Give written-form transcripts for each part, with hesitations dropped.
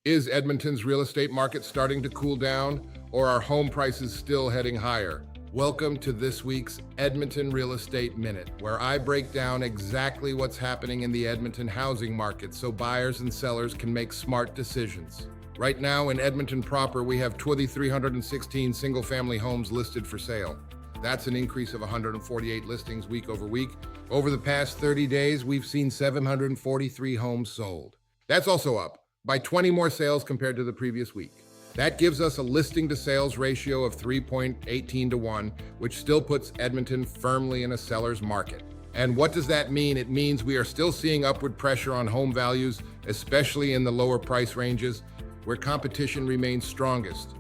Is Edmonton's real estate market starting to cool down, or are home prices still heading higher? Welcome to this week's Edmonton Real Estate Minute, where I break down exactly what's happening in the Edmonton housing market so buyers and sellers can make smart decisions. Right now in Edmonton proper, we have 2,316 single-family homes listed for sale. That's an increase of 148 listings week over week. Over the past 30 days, we've seen 743 homes sold. That's also up by 20 more sales compared to the previous week. That gives us a listing to sales ratio of 3.18 to 1, which still puts Edmonton firmly in a seller's market. And what does that mean? It means we are still seeing upward pressure on home values, especially in the lower price ranges, where competition remains strongest.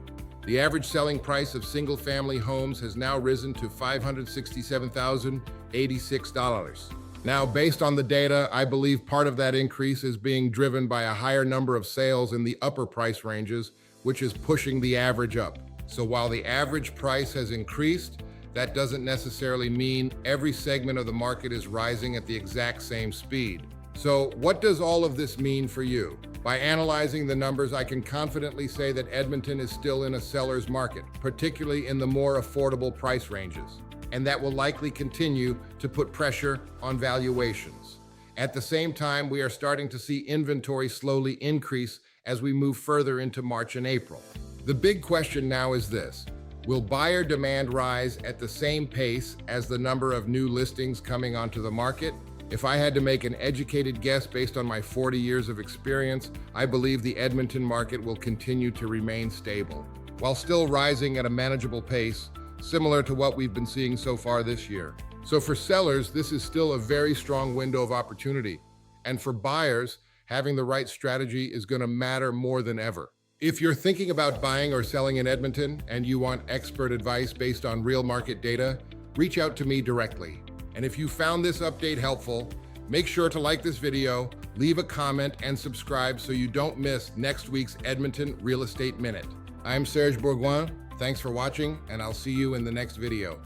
The average selling price of single-family homes has now risen to $567,086. Now, based on the data, I believe part of that increase is being driven by a higher number of sales in the upper price ranges, which is pushing the average up. So while the average price has increased, that doesn't necessarily mean every segment of the market is rising at the exact same speed. So what does all of this mean for you? By analyzing the numbers, I can confidently say that Edmonton is still in a seller's market, particularly in the more affordable price ranges, and that will likely continue to put pressure on valuations. At the same time, we are starting to see inventory slowly increase as we move further into March and April. The big question now is this: will buyer demand rise at the same pace as the number of new listings coming onto the market? If I had to make an educated guess based on my 40 years of experience, I believe the Edmonton market will continue to remain stable, while still rising at a manageable pace, similar to what we've been seeing so far this year. So for sellers, this is still a very strong window of opportunity. And for buyers, having the right strategy is going to matter more than ever. If you're thinking about buying or selling in Edmonton and you want expert advice based on real market data, reach out to me directly. And if you found this update helpful, make sure to like this video, leave a comment, and subscribe so you don't miss next week's Edmonton Real Estate Minute. I'm Serge Bourgoin. Thanks for watching, and I'll see you in the next video.